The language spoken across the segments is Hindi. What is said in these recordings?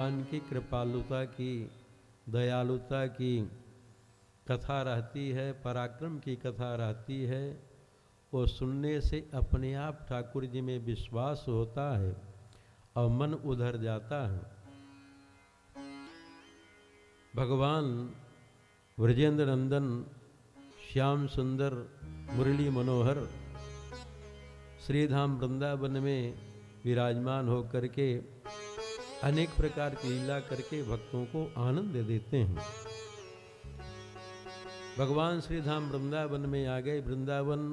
भगवान की कृपालुता की, दयालुता की कथा रहती है, पराक्रम की कथा रहती है। वो सुनने से अपने आप ठाकुर जी में विश्वास होता है और मन उधर जाता है। भगवान ब्रजेंद्र नंदन, श्याम सुंदर, मुरली मनोहर श्रीधाम वृंदावन में विराजमान होकर के अनेक प्रकार की लीला करके भक्तों को आनंद देते हैं। भगवान श्रीधाम वृंदावन में आ गए। वृंदावन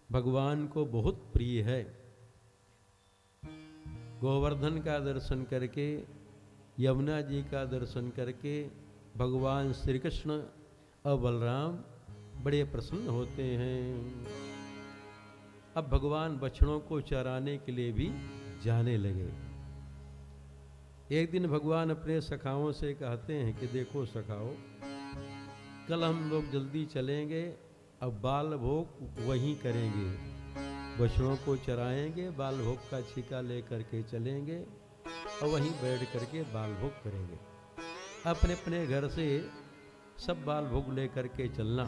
भगवान को बहुत प्रिय है। गोवर्धन का दर्शन करके, यमुना जी का दर्शन करके भगवान श्री कृष्ण और बलराम बड़े प्रसन्न होते हैं। अब भगवान बछड़ों को चराने के लिए भी जाने लगे। एक दिन भगवान अपने सखाओं से कहते हैं कि देखो सखाओ, कल हम लोग जल्दी चलेंगे, अब बाल भोग वहीं करेंगे, बछड़ों को चराएंगे, बाल भोग का छिका ले करके चलेंगे और वहीं बैठ करके बाल भोग करेंगे। अपने अपने घर से सब बाल भोग ले करके चलना।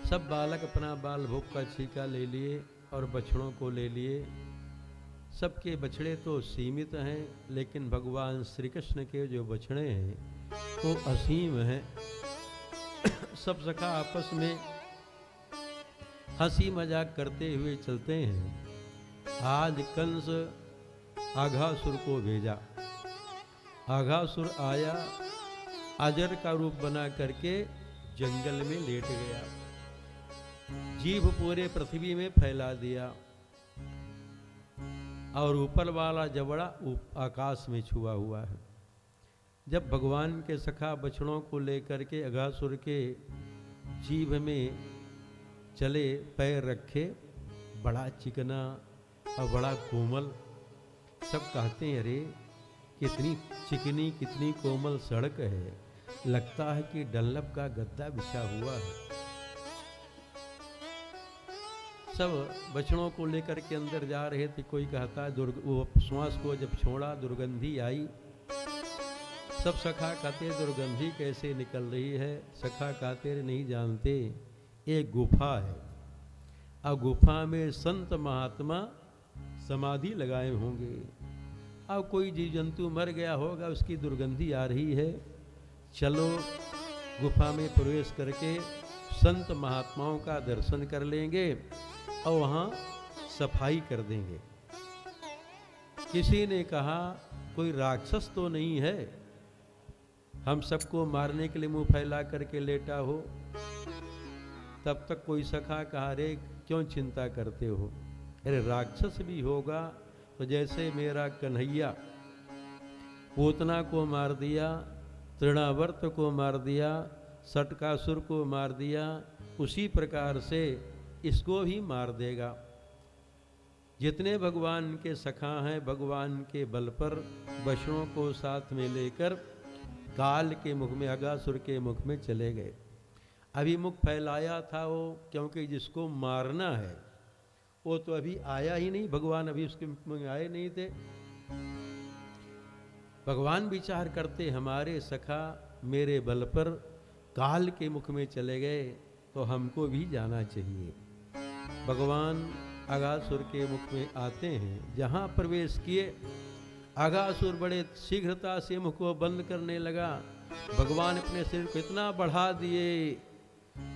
सब बालक अपना बाल भोग का छिका ले लिए और बछड़ों को ले लिए। सबके बछड़े तो सीमित हैं, लेकिन भगवान श्री कृष्ण के जो बछड़े हैं वो असीम हैं। सब सखा आपस में हंसी मजाक करते हुए चलते हैं। आज कंस आघासुर को भेजा। आघासुर आया, अजर का रूप बना करके जंगल में लेट गया, जीभ पूरे पृथ्वी में फैला दिया और ऊपर वाला जबड़ा आकाश में छुआ हुआ है। जब भगवान के सखा बछड़ों को लेकर के अघासुर के जीभ में चले, पैर रखे, बड़ा चिकना और बड़ा कोमल। सब कहते हैं अरे कितनी चिकनी, कितनी कोमल सड़क है, लगता है कि डल्लभ का गद्दा बिछा हुआ है। सब बछड़ों को लेकर के अंदर जा रहे थे। कोई कहता है वो श्वास को जब छोड़ा दुर्गंधी आई। सब सखा कहते दुर्गंधी कैसे निकल रही है। सखा कहते नहीं जानते, एक गुफा है और गुफा में संत महात्मा समाधि लगाए होंगे। अब कोई जीव जंतु मर गया होगा, उसकी दुर्गंधी आ रही है। चलो गुफा में प्रवेश करके संत महात्माओं का दर्शन कर लेंगे और वहाँ सफाई कर देंगे। किसी ने कहा कोई राक्षस तो नहीं है, हम सबको मारने के लिए मुंह फैला करके लेटा हो। तब तक कोई सखा कहा रे क्यों चिंता करते हो, अरे राक्षस भी होगा तो जैसे मेरा कन्हैया पूतना को मार दिया, तृणावर्त को मार दिया, सटकासुर को मार दिया, उसी प्रकार से इसको भी मार देगा। जितने भगवान के सखा हैं, भगवान के बल पर बछड़ों को साथ में लेकर काल के मुख में, अघासुर के मुख में चले गए। अभी मुख फैलाया था वो, क्योंकि जिसको मारना है वो तो अभी आया ही नहीं, भगवान अभी उसके मुख में आए नहीं थे। भगवान विचार करते हमारे सखा मेरे बल पर काल के मुख में चले गए तो हमको भी जाना चाहिए। भगवान अघासुर के मुख में आते हैं। जहाँ प्रवेश किए अघासुर बड़े शीघ्रता से मुख को बंद करने लगा। भगवान अपने शरीर को इतना बढ़ा दिए,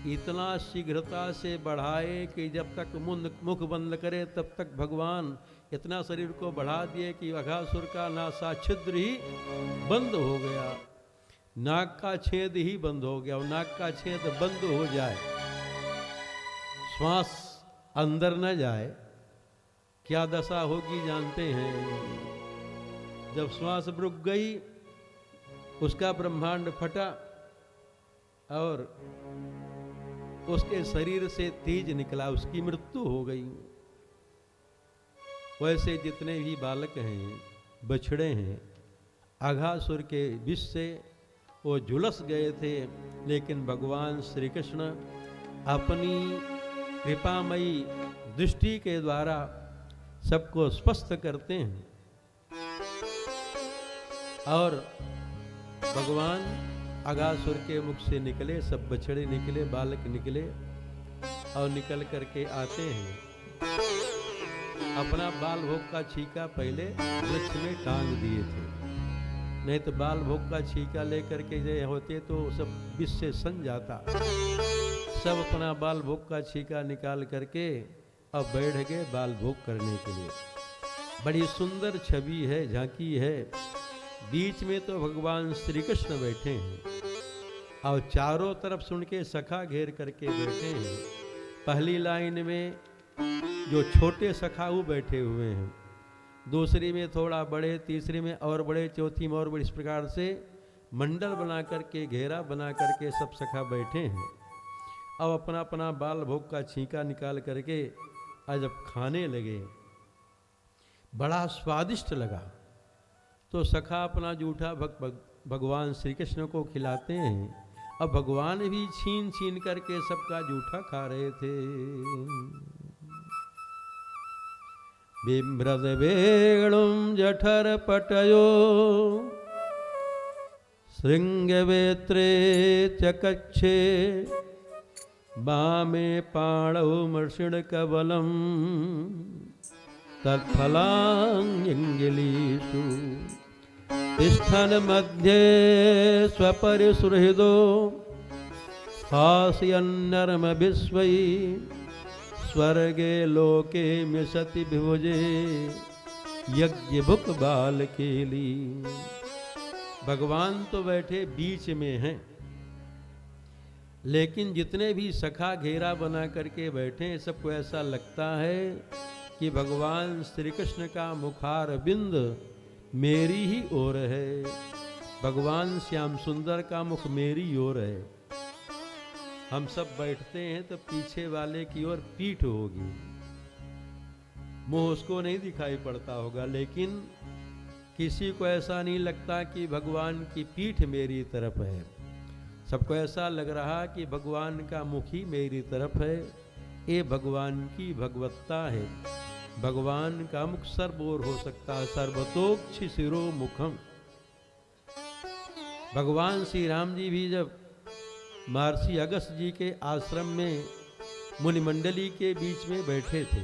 इतना शीघ्रता से बढ़ाए कि जब तक मुख बंद करे तब तक भगवान इतना शरीर को बढ़ा दिए कि अघासुर का नासा छिद्र ही बंद हो गया, नाक का छेद ही बंद हो गया। और नाक का छेद बंद हो जाए, श्वास अंदर न जाए, क्या दशा होगी जानते हैं। जब श्वास रुक गई, उसका ब्रह्मांड फटा और उसके शरीर से तेज निकला, उसकी मृत्यु हो गई। वैसे जितने भी बालक हैं, बछड़े हैं, अघासुर के विष से वो झुलस गए थे, लेकिन भगवान श्री कृष्ण अपनी कृपामयी दृष्टि के द्वारा सबको स्वस्थ करते हैं। और भगवान अगासुर के मुख से निकले, सब बछड़े निकले, बालक निकले और निकल करके आते हैं। अपना बाल भोग का छीका पहले वृक्ष में टांग दिए थे, नहीं तो बाल भोग का छीका लेकर के जो होते तो सब विष से सन जाता। सब अपना बाल भोग का छीका निकाल करके अब बैठ गए बाल भोग करने के लिए। बड़ी सुंदर छवि है, झांकी है। बीच में तो भगवान श्री कृष्ण बैठे हैं और चारों तरफ सुन के सखा घेर करके बैठे हैं। पहली लाइन में जो छोटे सखाऊ बैठे हुए हैं, दूसरी में थोड़ा बड़े, तीसरी में और बड़े, चौथी में और बड़े, इस प्रकार से मंडल बना करके, घेरा बना करके सब सखा बैठे हैं। अब अपना अपना बाल भोग का छींका निकाल करके आज जब खाने लगे, बड़ा स्वादिष्ट लगा तो सखा अपना जूठा भगवान श्री कृष्ण को खिलाते हैं। अब भगवान भी छीन छीन करके सबका जूठा खा रहे थे। बिम्रद वेणुम जठर पटयो श्रृंगवेत्रे चकक्षे वामे पाणौ मर्षिण कबलम तत्फलांगिलीषु तिष्ठन् मध्ये स्वपरिसुहृदो हास्यन्नर्म विश्वै स्वर्गे लोके मिशति विभुजे यज्ञ भुक बाल केली। भगवान तो बैठे बीच में हैं, लेकिन जितने भी सखा घेरा बना करके बैठे सबको ऐसा लगता है कि भगवान श्री कृष्ण का मुखार बिंद मेरी ही ओर है। भगवान श्याम सुंदर का मुख मेरी ओर है। हम सब बैठते हैं तो पीछे वाले की ओर पीठ होगी, मुंह उसको नहीं दिखाई पड़ता होगा, लेकिन किसी को ऐसा नहीं लगता कि भगवान की पीठ मेरी तरफ है। सबको ऐसा लग रहा कि भगवान का मुख ही मेरी तरफ है। ये भगवान की भगवत्ता है। भगवान का मुख सर्वोर हो सकता है, सर्वतोक्षि शिरो मुखम। भगवान श्री राम जी भी जब महर्षि अगस्त्य जी के आश्रम में मुनिमंडली के बीच में बैठे थे,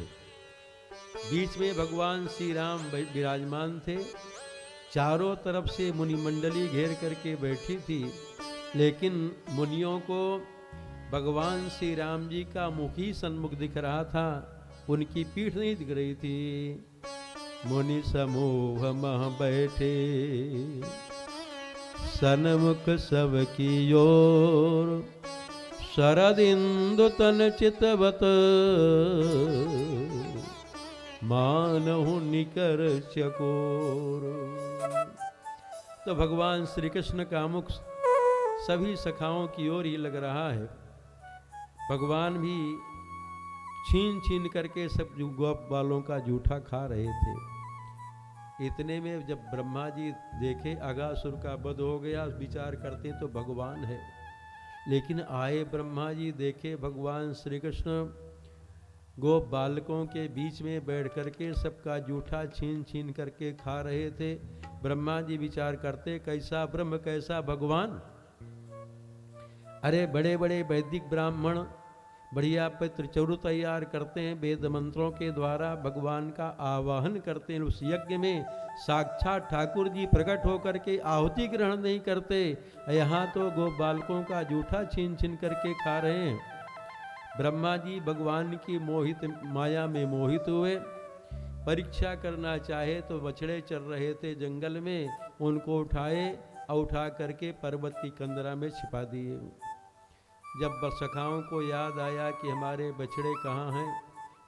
बीच में भगवान श्री राम विराजमान थे, चारों तरफ से मुनिमंडली घेर करके बैठी थी, लेकिन मुनियों को भगवान श्री राम जी का मुख ही सन्मुख दिख रहा था, उनकी पीठ नहीं दिख रही थी। मुनि समूह मह बैठे सन्मुख सब की ओर शरदिंदु तन चितवत मानहु निकर चकोर। तो भगवान श्री कृष्ण का मुख सभी सखाओं की ओर ही लग रहा है। भगवान भी छीन छीन करके सब गोप वालों का जूठा खा रहे थे। इतने में जब ब्रह्मा जी देखे अगासुर का वध हो गया, विचार करते तो भगवान है, लेकिन आए ब्रह्मा जी देखे भगवान श्री कृष्ण गोप बालकों के बीच में बैठ करके सबका जूठा छीन छीन करके खा रहे थे। ब्रह्मा जी विचार करते कैसा ब्रह्म कैसा भगवान। अरे बड़े बड़े वैदिक ब्राह्मण बढ़िया पत्र चौरु तैयार करते हैं, वेद मंत्रों के द्वारा भगवान का आवाहन करते हैं। उस यज्ञ में साक्षात ठाकुर जी प्रकट होकर के आहुति ग्रहण नहीं करते, यहाँ तो गो बालकों का जूठा छीन छीन करके खा रहे हैं। ब्रह्मा जी भगवान की मोहित माया में मोहित हुए, परीक्षा करना चाहे तो बछड़े चल रहे थे जंगल में, उनको उठाए और उठा करके पर्वत की कंदरा में छिपा दिए। जब सखाओं को याद आया कि हमारे बछड़े कहाँ हैं,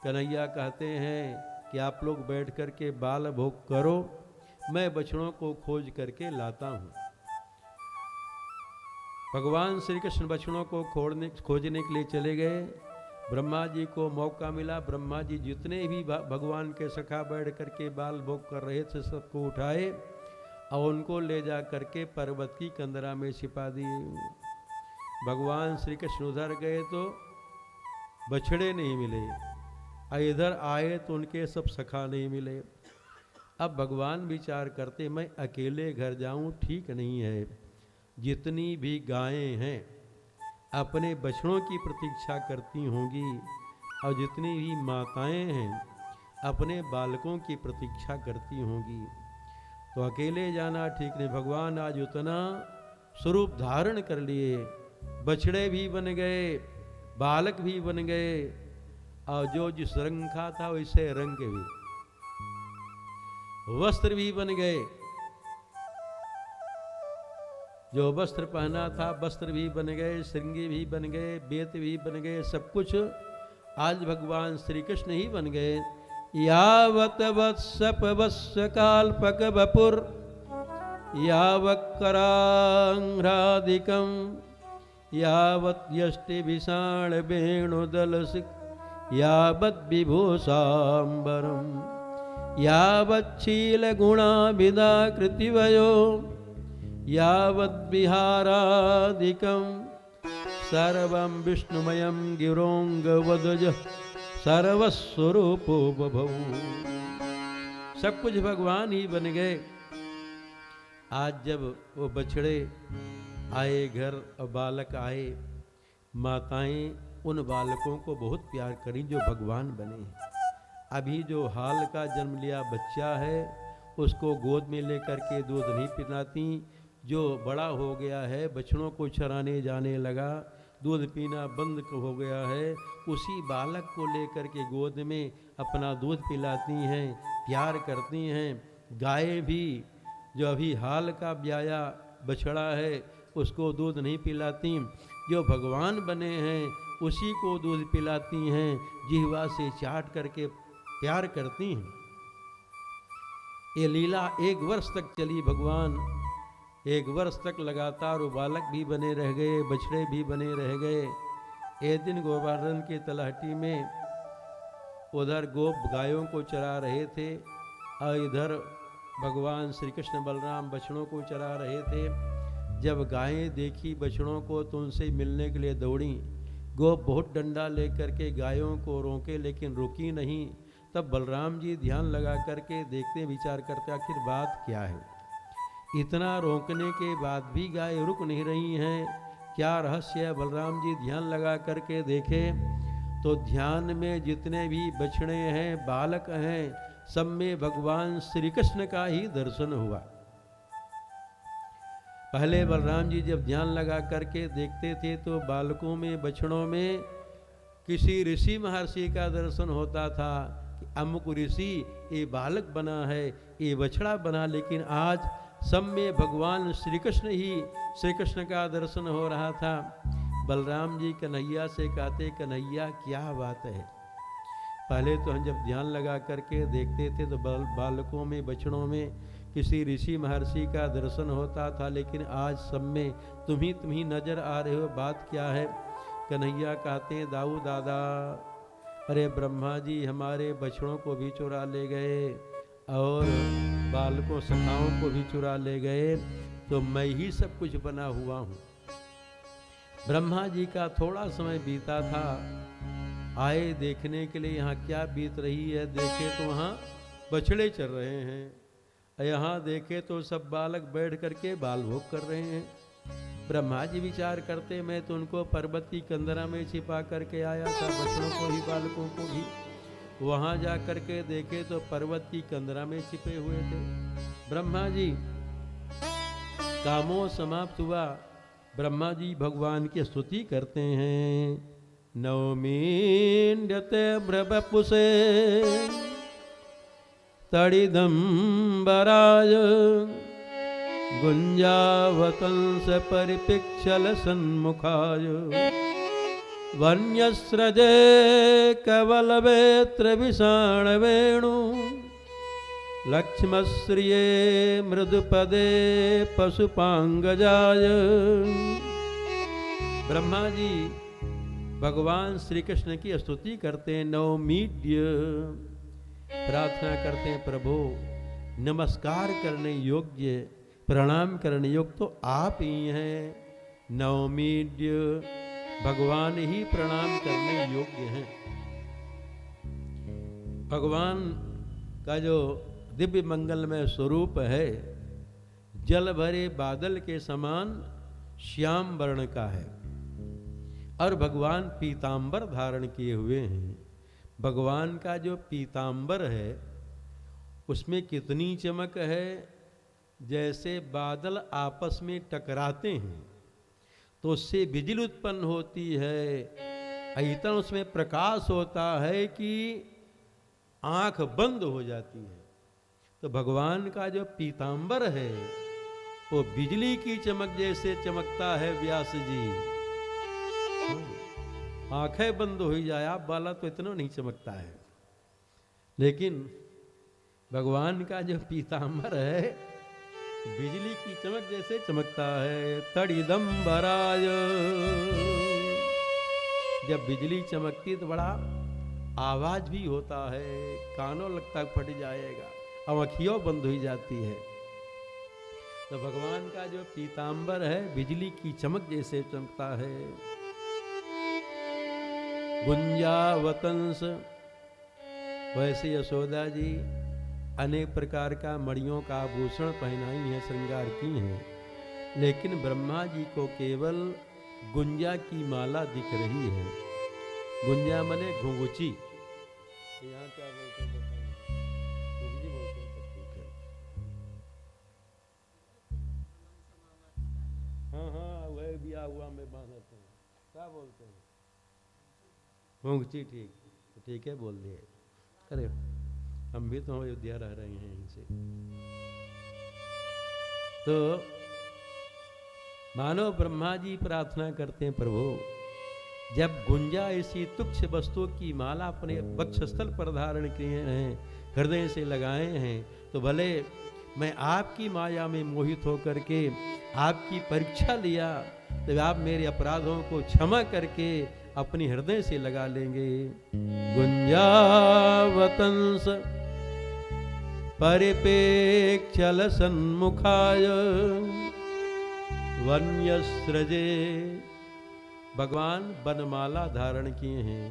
कन्हैया कहते हैं कि आप लोग बैठ कर के बाल भोग करो, मैं बछड़ों को खोज करके लाता हूँ। भगवान श्री कृष्ण बछड़ों को खोजने के लिए चले गए। ब्रह्मा जी को मौका मिला, ब्रह्मा जी जितने भी भगवान के सखा बैठ करके बाल भोग कर रहे थे सबको उठाए और उनको ले जा करके पर्वत की कंदरा में छिपा दिए। भगवान श्री कृष्ण उधर गए तो बछड़े नहीं मिले, इधर आए तो उनके सब सखा नहीं मिले। अब भगवान विचार करते मैं अकेले घर जाऊं ठीक नहीं है, जितनी भी गायें हैं अपने बछड़ों की प्रतीक्षा करती होंगी और जितनी भी माताएं हैं अपने बालकों की प्रतीक्षा करती होंगी, तो अकेले जाना ठीक नहीं। भगवान आज उतना स्वरूप धारण कर लिए, बछड़े भी बन गए, बालक भी बन गए, और जो जिस रंग का था वैसे रंग के भी, वस्त्र भी बन गए, जो वस्त्र पहना था वस्त्र भी बन गए, श्रृंगी भी बन गए, बेत भी बन गए, सब कुछ आज भगवान श्री कृष्ण ही बन गए। यावत वत्सप वत्स काल्पक वपुर यावत् करांघ्रादिकं यावत् यष्टि विषाण वेणुदल यावत् विभूषाम्बरम् यावत् शील गुणाभिधा कृतिवयो यावत् विहारादिकं सर्वं विष्णुमयं गिरोंगवदज सर्वस्वरूपो बभौ। सब कुछ भगवान ही बन गए। आज जब वो बछड़े आए घर और बालक आए, माताएं उन बालकों को बहुत प्यार करी जो भगवान बने। अभी जो हाल का जन्म लिया बच्चा है उसको गोद में लेकर के दूध नहीं पिलाती, जो बड़ा हो गया है बछड़ों को चराने जाने लगा, दूध पीना बंद हो गया है, उसी बालक को लेकर के गोद में अपना दूध पिलाती हैं, प्यार करती हैं। गाय भी जो अभी हाल का ब्याया बछड़ा है उसको दूध नहीं पिलाती, जो भगवान बने हैं उसी को दूध पिलाती हैं, जिह्वा से चाट करके प्यार करती हैं। ये लीला 1 वर्ष तक चली। भगवान 1 वर्ष तक लगातार वो बालक भी बने रह गए, बछड़े भी बने रह गए। एक दिन गोवर्धन की तलहटी में उधर गोप गायों को चरा रहे थे और इधर भगवान श्री कृष्ण बलराम बछड़ों को चरा रहे थे। जब गायें देखी बछड़ों को तो उनसे मिलने के लिए दौड़ी। गोप बहुत डंडा लेकर के गायों को रोके लेकिन रुकी नहीं। तब बलराम जी ध्यान लगा करके देखते विचार करते आखिर बात क्या है, इतना रोकने के बाद भी गाय रुक नहीं रही हैं, क्या रहस्य है। बलराम जी ध्यान लगा करके देखे तो ध्यान में जितने भी बछड़े हैं बालक हैं सब में भगवान श्री कृष्ण का ही दर्शन हुआ। पहले बलराम जी जब ध्यान लगा करके देखते थे तो बालकों में बछड़ों में किसी ऋषि महर्षि का दर्शन होता था कि अमुक ऋषि ये बालक बना है, ये बछड़ा बना, लेकिन आज सब में भगवान श्री कृष्ण ही श्री कृष्ण का दर्शन हो रहा था। बलराम जी कन्हैया से कहते कन्हैया क्या बात है। पहले तो हम जब ध्यान लगा करके देखते थे तो बालकों में बछड़ों में किसी ऋषि महर्षि का दर्शन होता था, लेकिन आज सब में तुम ही नजर आ रहे हो, बात क्या है। कन्हैया कहते दाऊ दादा, अरे ब्रह्मा जी हमारे बछड़ों को भी चुरा ले गए और बालकों सखाओं को भी चुरा ले गए, तो मैं ही सब कुछ बना हुआ हूँ। ब्रह्मा जी का थोड़ा समय बीता था, आए देखने के लिए यहाँ क्या बीत रही है। देखे तो वहाँ बछड़े चल रहे हैं, यहाँ देखे तो सब बालक बैठ करके बाल भोग कर रहे हैं। ब्रह्मा जी विचार करते मैं तो उनको पर्वत की कंदरा में छिपा करके आया था, बछड़ों को ही बालकों को भी। वहाँ जा करके देखे तो पर्वत की कंदरा में छिपे हुए थे। ब्रह्मा जी कामों समाप्त हुआ। ब्रह्मा जी भगवान की स्तुति करते हैं। नवमीन्द्यते ब्रवपुषे तड़िदम्बराय गुंजावतंस परिपिक्षल सन्मुखाय वन्यस्रजे कवलवेत्र विषाण वेणु लक्ष्मश्रिये मृदुपदे पशुपांगजाय। ब्रह्मा जी भगवान श्री कृष्ण की स्तुति करते हैं। नवमीड्य प्रार्थना करते हैं प्रभु नमस्कार करने योग्य, प्रणाम करने योग्य तो आप ही हैं। नवमीड्य भगवान ही प्रणाम करने योग्य हैं। भगवान का जो दिव्य मंगलमय स्वरूप है, जल भरे बादल के समान श्याम वर्ण का है और भगवान पीतांबर धारण किए हुए हैं। भगवान का जो पीतांबर है उसमें कितनी चमक है, जैसे बादल आपस में टकराते हैं तो उससे बिजली उत्पन्न होती है, इतना उसमें प्रकाश होता है कि आंख बंद हो जाती है। तो भगवान का जो पीतांबर है वो बिजली की चमक जैसे चमकता है। व्यास जी आंखें बंद हो जाए आप वाला तो इतना नहीं चमकता है, लेकिन भगवान का जो पीतांबर है बिजली की चमक जैसे चमकता है। तड़िदंबराय, जब बिजली चमकती तो बड़ा आवाज भी होता है, कानों लगता फट जाएगा, अब आँखियों बंद हो जाती है। तो भगवान का जो पीतांबर है बिजली की चमक जैसे चमकता है। गुंजावतंस, वैसे यशोदा जी अनेक प्रकार का मणियों का आभूषण पहनाई है, श्रृंगार की हैं, लेकिन ब्रह्मा जी को केवल गुंजा की माला दिख रही है। गुंजा मने घुंघुची, यहाँ क्या बोलते हैं घुंघुची बोलते हैं। हाँ हाँ, वह बिया हुआ में बांधते हैं, क्या बोलते हैं घुंघची। ठीक है बोल दिए। अरे हम भी तो अयोध्या रह रहे हैं इनसे। तो मानो ब्रह्मा जी प्रार्थना करते हैं, प्रभु जब गुंजा ऐसी तुच्छ वस्तु की माला अपने वक्षस्थल पर धारण किए हैं, हृदय से लगाए हैं, तो भले मैं आपकी माया में मोहित होकर के आपकी परीक्षा लिया तो आप मेरे अपराधों को क्षमा करके अपने हृदय से लगा लेंगे। गुंजावतंस परिपेक्षल सन्मुखाय वन्यस्रजे, भगवान बनमाला धारण किए हैं।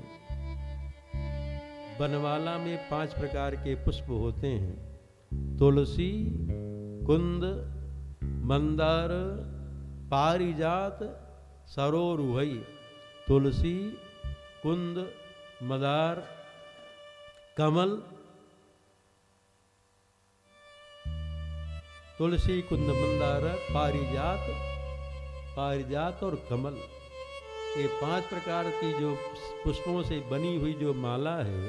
बनमाला में 5 प्रकार के पुष्प होते हैं, तुलसी, कुंद, मंदार, पारिजात, सरोरुहई। तुलसी, कुंद, मंदार, कमल, तुलसी, कुंद, मंदार, पारिजात और कमल, ये 5 प्रकार की जो पुष्पों से बनी हुई जो माला है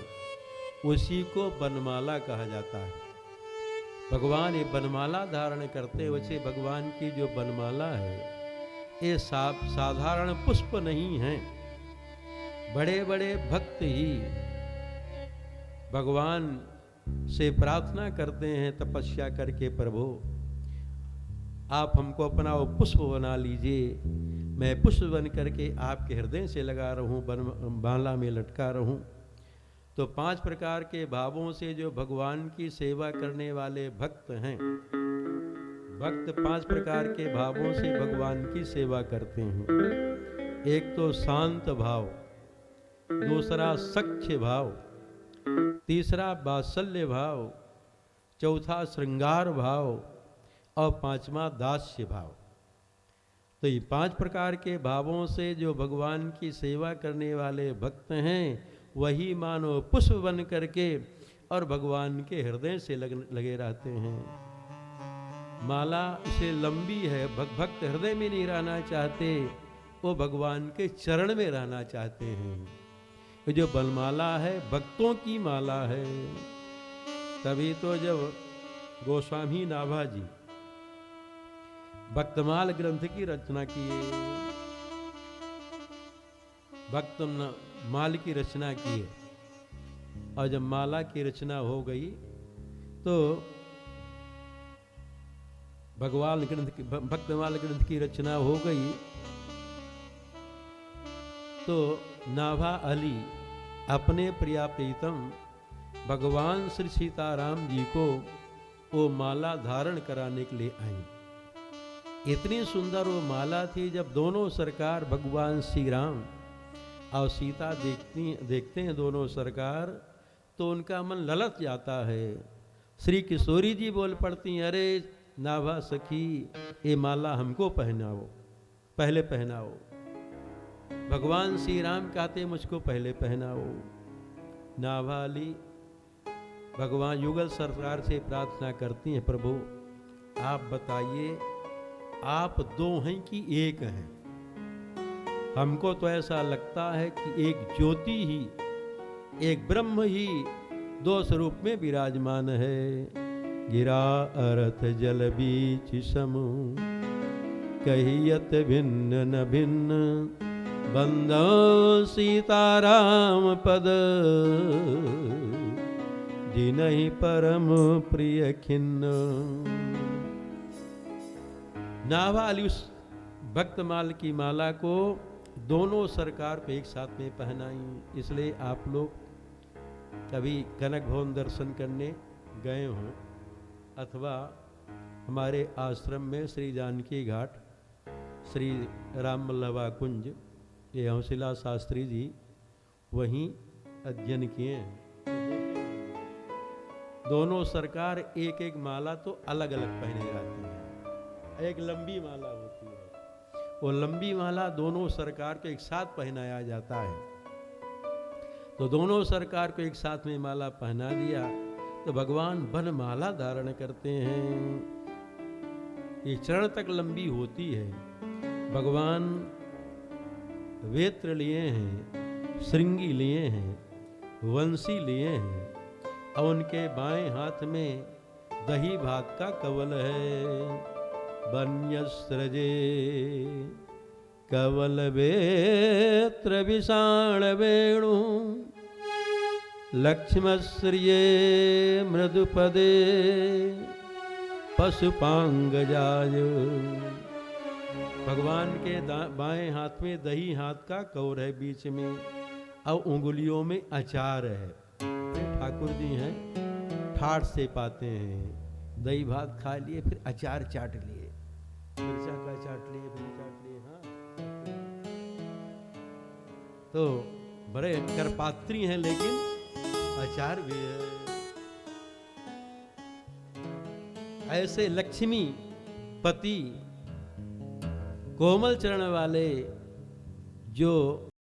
उसी को बनमाला कहा जाता है। भगवान ये बनमाला धारण करते, वैसे भगवान की जो बनमाला है ये साधारण पुष्प नहीं है। बड़े बड़े भक्त ही भगवान से प्रार्थना करते हैं तपस्या करके, प्रभु आप हमको अपना वो पुष्प बना लीजिए, मैं पुष्प बन करके आपके हृदय से लगा रहूं, माला में लटका रहूं। तो 5 प्रकार के भावों से जो भगवान की सेवा करने वाले भक्त हैं, भक्त 5 प्रकार के भावों से भगवान की सेवा करते हैं। एक तो शांत भाव, दूसरा सख्य भाव, तीसरा वात्सल्य भाव, चौथा श्रृंगार भाव और 5वां दास्य भाव। तो ये 5 प्रकार के भावों से जो भगवान की सेवा करने वाले भक्त हैं वही मानो पुष्प बन करके और भगवान के हृदय से लगे रहते हैं। माला इसे लंबी है, भक्त हृदय में नहीं रहना चाहते, वो भगवान के चरण में रहना चाहते हैं। जो बनमाला है भक्तों की माला है। तभी तो जब गोस्वामी नाभा जी भक्तमाल ग्रंथ की रचना किए, भक्तमाल की रचना किए, और जब माला की रचना हो गई तो भक्तमाल ग्रंथ की रचना हो गई तो नाभा अली अपने प्रिया प्रीतम भगवान श्री सीताराम जी को वो माला धारण कराने के लिए आई। इतनी सुंदर वो माला थी, जब दोनों सरकार भगवान श्री राम और सीता देखते हैं दोनों सरकार, तो उनका मन ललच जाता है। श्री किशोरी जी बोल पड़ती हैं, अरे नाभा सखी ये माला हमको पहनाओ, पहले पहनाओ। भगवान श्री राम कहते मुझको पहले पहनाओ। नाभाली भगवान युगल सरकार से प्रार्थना करती हैं, प्रभु आप बताइए आप दो हैं कि एक हैं? हमको तो ऐसा लगता है कि एक ज्योति ही, एक ब्रह्म ही दो स्वरूप में विराजमान है। गिरा अरथ जल बीच समु, कहियत भिन्न न भिन्न, बंदो सीताराम पद, जिनहि परम प्रिय खिन्न। नाभाली उस भक्तमाल की माला को दोनों सरकार को एक साथ में पहनाई। इसलिए आप लोग कभी कनक भवन दर्शन करने गए हों अथवा हमारे आश्रम में श्री जानकी घाट, श्री राम वल्लभा कुंज, ये हंसिला शास्त्री जी वहीं अध्ययन किए हैं। दोनों सरकार एक एक माला तो अलग अलग पहने जाती है। एक लंबी माला होती है, वो लंबी माला दोनों सरकार को एक साथ पहनाया जाता है। तो दोनों सरकार को एक साथ में माला पहना दिया तो भगवान वन माला धारण करते हैं। ये चरण तक लंबी होती है। भगवान वेत्र लिए हैं, श्रृंगी लिए हैं, वंशी लिए हैं और उनके बाएं हाथ में दही भात का कवल है। वन्यस्रजे कवल वेत्र विषाण वेणु, लक्ष्मश्रिये मृदुपदे पशुपांगजाय। भगवान के बाएं हाथ में दही हाथ का कौर है बीच में और उंगलियों में अचार है। ठाकुर जी हैं, ठाठ से पाते हैं, दही भात खा लिए फिर अचार चाट लिए, मिर्चा का चाट लिए, फिर चाट लिए। हाँ, तो बड़े करपात्री हैं लेकिन आचार भी है। ऐसे लक्ष्मी पति कोमल चरण वाले जो